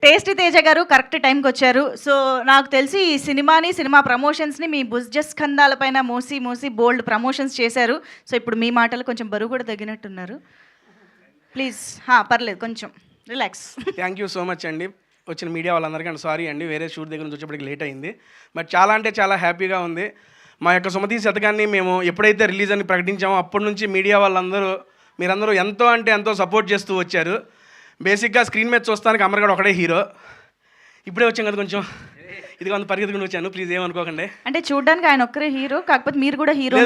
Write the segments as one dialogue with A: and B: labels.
A: Tasty Teja గారు correct టైంకి వచ్చారు. సో నాకు తెలిసి ఈ సినిమా ప్రమోషన్స్‌ని మీ భుజస్కంధాలపైన మోసి మోసి బోల్డ్ ప్రమోషన్స్ చేశారు. సో ఇప్పుడు మీ మాటలు కొంచెం బరువు కూడా తగ్గినట్టున్నారు. ప్లీజ్ పర్లేదు కొంచెం relax.
B: Thank you so much అండి. వచ్చిన మీడియా వాళ్ళందరికీ అండ్ సారీ అండి, వేరే షూట్ దగ్గర నుంచి వచ్చేప్పటికి లేట్ అయింది. బట్ చాలా అంటే చాలా హ్యాపీగా ఉంది. మా యొక్క సుమతి శతకాన్ని మేము ఎప్పుడైతే రిలీజ్ అని ప్రకటించామో అప్పటి నుంచి మీడియా వాళ్ళందరూ మీరందరూ ఎంతో అంటే ఎంతో సపోర్ట్ చేస్తూ వచ్చారు. బేసిక్గా స్క్రీన్ మీద చూస్తానికి అమర్గాడు ఒకడే హీరో. ఇప్పుడే వచ్చాం కదా, కొంచెం ఇది కొంత పరిగెత్తుకుని వచ్చాను, ప్లీజ్ ఏమనుకోకండి.
A: అంటే చూడడానికి ఆయన ఒక్కరే హీరో, కాకపోతే మీరు కూడా హీరో.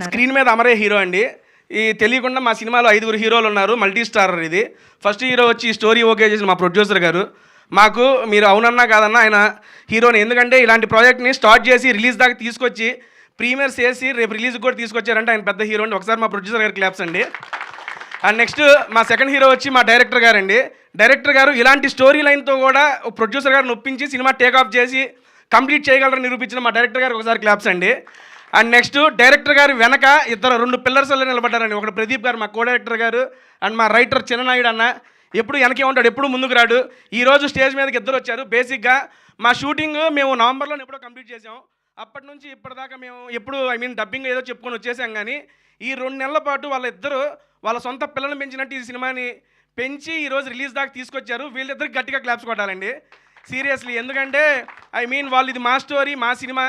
B: స్క్రీన్ మీద అమరే హీరో అండి. ఈ తెలియకుండా మా సినిమాలో 5 హీరోలు ఉన్నారు, మల్టీ స్టారర్ ఇది. ఫస్ట్ హీరో వచ్చి స్టోరీ ఓకే చేసిన మా ప్రొడ్యూసర్ గారు. మాకు మీరు అవునన్నా కాదన్నా ఆయన హీరోని, ఎందుకంటే ఇలాంటి ప్రాజెక్ట్ని స్టార్ట్ చేసి రిలీజ్ దాకా తీసుకొచ్చి ప్రీమియర్స్ చేసి రేపు రిలీజ్కి కూడా తీసుకొచ్చారంటే ఆయన పెద్ద హీరో అండి. ఒకసారి మా ప్రొడ్యూసర్ గారు క్లాప్స్ అండి. అండ్ నెక్స్ట్ మా సెకండ్ హీరో వచ్చి మా డైరెక్టర్ గారు అండి. డైరెక్టర్ గారు ఇలాంటి స్టోరీ లైన్తో కూడా ప్రొడ్యూసర్ గారిని ఒప్పించి సినిమా టేకాఫ్ చేసి కంప్లీట్ చేయగలరని నిరూపించిన మా డైరెక్టర్ గారికి ఒకసారి క్లాప్స్ అండి. అండ్ నెక్స్ట్ డైరెక్టర్ గారు వెనక 2 పిల్లర్స్లో నిలబడ్డారండి. ఒకటి ప్రదీప్ గారు మా కో డైరెక్టర్ గారు, అండ్ మా రైటర్ చిన్ననాయుడు అన్న. ఎప్పుడు వెనకే ఉంటాడు, ఎప్పుడు ముందుకు రాడు. ఈరోజు స్టేజ్ మీదకి 2 వచ్చారు. బేసిక్గా మా షూటింగ్ మేము నవంబర్లో ఎప్పుడో కంప్లీట్ చేసాం. అప్పటి నుంచి ఇప్పటిదాకా మేము ఎప్పుడు డబ్బింగ్ ఏదో చెప్పుకొని వచ్చేసాం. కానీ ఈ 2 నెలల పాటు వాళ్ళిద్దరూ వాళ్ళ సొంత పిల్లల్ని పెంచినట్టు ఈ సినిమాని పెంచి ఈరోజు రిలీజ్ దాకా తీసుకొచ్చారు. వీళ్ళిద్దరికి గట్టిగా క్లాప్స్ కొట్టాలండి సీరియస్లీ. ఎందుకంటే వాళ్ళు ఇది మా స్టోరీ, మా సినిమా,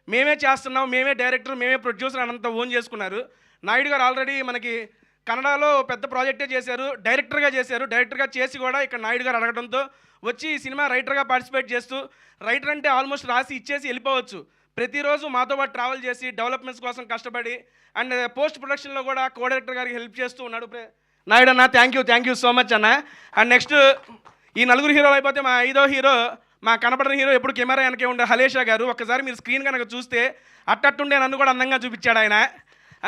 B: మేమే చేస్తున్నాం, మేమే డైరెక్టర్, మేమే ప్రొడ్యూసర్ అనంత ఓన్ చేసుకున్నారు. నాయుడు గారు ఆల్రెడీ మనకి కన్నడలో పెద్ద ప్రాజెక్టే చేశారు, డైరెక్టర్గా చేశారు. డైరెక్టర్గా చేసి కూడా ఇక్కడ నాయుడు గారు అడగడంతో వచ్చి ఈ సినిమా రైటర్గా పార్టిసిపేట్ చేస్తూ, రైటర్ అంటే ఆల్మోస్ట్ రాసి ఇచ్చేసి వెళ్ళిపోవచ్చు, ప్రతిరోజు మాతో పాటు ట్రావెల్ చేసి డెవలప్మెంట్స్ కోసం కష్టపడి అండ్ పోస్ట్ ప్రొడక్షన్లో కూడా కో డైరెక్టర్ గారికి హెల్ప్ చేస్తూ ఉన్నాడు నాయుడు అన్న. థ్యాంక్ యూ సో మచ్ అన్న. అండ్ నెక్స్ట్ ఈ 4 హీరోలు అయిపోతే మా 5వ హీరో, మా కనపడిన హీరో, ఎప్పుడు కెమెరా వెనకే ఉండే హలేషా గారు. ఒక్కసారి మీరు స్క్రీన్ కనుక చూస్తే అట్టట్టుండే నన్ను కూడా అందంగా చూపించాడు ఆయన.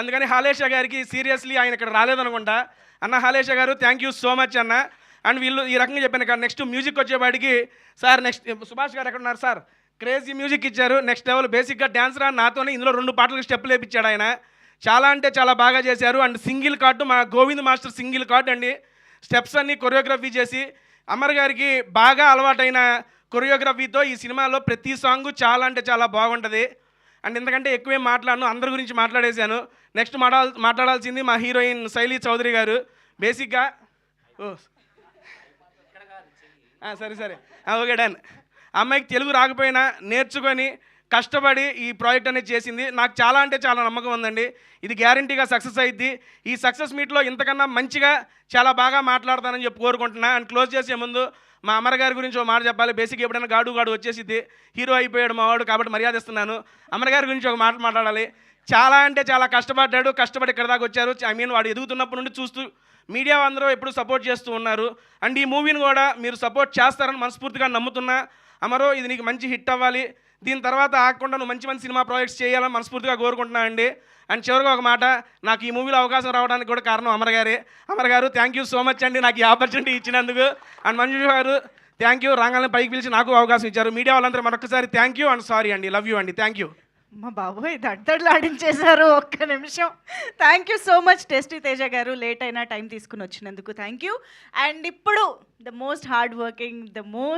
B: అందుకని హాలేషా గారికి సీరియస్లీ ఆయన ఇక్కడ రాలేదనుకుంటా. అన్న హాలేషా గారు థ్యాంక్ యూ సో మచ్ అన్న. అండ్ వీళ్ళు ఈ రకంగా చెప్పాను కదా. నెక్స్ట్ మ్యూజిక్ వచ్చేవాడికి సార్, నెక్స్ట్ సుభాష్ గారు ఎక్కడ ఉన్నారు సార్, క్రేజీ మ్యూజిక్ ఇచ్చారు. నెక్స్ట్ లెవెల్ బేసిక్గా డ్యాన్స్ రా నాతోనే ఇందులో 2 పాటలకు స్టెప్పులు వేయించాడు ఆయన. చాలా అంటే చాలా బాగా చేశారు. అండ్ సింగిల్ కార్డు మా గోవింద్ మాస్టర్ సింగిల్ కార్డు అండి. స్టెప్స్ అన్నీ కొరియోగ్రఫీ చేసి అమర్ గారికి బాగా అలవాటైన కొరియోగ్రఫీతో ఈ సినిమాలో ప్రతి సాంగ్ చాలా అంటే చాలా బాగుంటుంది. అండ్ ఎందుకంటే ఎక్కువేం మాట్లాడను, అందరి గురించి మాట్లాడేశాను. నెక్స్ట్ మాట్లాడాల్సింది మా హీరోయిన్ శైలి చౌదరి గారు. బేసిక్గా సరే ఓకే డన్. అమ్మాయికి తెలుగు రాకపోయినా నేర్చుకొని కష్టపడి ఈ ప్రాజెక్ట్ అనేది చేసింది. నాకు చాలా అంటే చాలా నమ్మకం ఉందండి, ఇది గ్యారంటీగా సక్సెస్ అయ్యిద్ది. ఈ సక్సెస్ మీట్లో ఇంతకన్నా మంచిగా చాలా బాగా మాట్లాడతానని చెప్పి కోరుకుంటున్నా. అండ్ క్లోజ్ చేసే ముందు మా అమర్ గారి గురించి ఒక మాట చెప్పాలి. బేసిక్ ఎప్పుడైనా గాడు వచ్చేసిద్ది, హీరో అయిపోయాడు మావాడు కాబట్టి మర్యాద ఇస్తున్నాను. అమర్ గారి గురించి ఒక మాట మాట్లాడాలి. చాలా అంటే చాలా కష్టపడి ఇక్కడ దాకా వచ్చారు. వాడు ఎదుగుతున్నప్పటి నుండి చూస్తూ మీడియా అందరూ ఎప్పుడు సపోర్ట్ చేస్తూ ఉన్నారు. అండ్ ఈ మూవీని కూడా మీరు సపోర్ట్ చేస్తారని మనస్ఫూర్తిగా నమ్ముతున్నా. అమరో ఇది నీకు మంచి హిట్ అవ్వాలి, దీని తర్వాత ఆగకుండా నువ్వు మంచి సినిమా ప్రాజెక్ట్స్ చేయాలని మనస్ఫూర్తిగా కోరుకుంటున్నా అండి. అండ్ చివరిగా ఒక మాట, నాకు ఈ మూవీలో అవకాశం రావడానికి కూడా కారణం అమర్ గారే. అమర్ గారు థ్యాంక్ యూ సో మచ్ అండి నాకు ఈ ఆపర్చునిటీ ఇచ్చినందుకు. అండ్ మంజు గారు థ్యాంక్ యూ, రాగానే పైకి పిలిచి నాకు అవకాశం ఇచ్చారు. మీడియా వాళ్ళందరూ మరొకసారి థ్యాంక్ యూ అండ్ సారీ అండి, లవ్ యూ అండి, థ్యాంక్ యూ.
A: మా బాబోయ్ దడ్డలాడించేశారు, ఒక్క నిమిషం. Thank you so much tasty Teja గారు, లేట్ అయినా టైం తీసుకుని వచ్చినందుకు థ్యాంక్ యూ. అండ్ ఇప్పుడు the most hard working, the most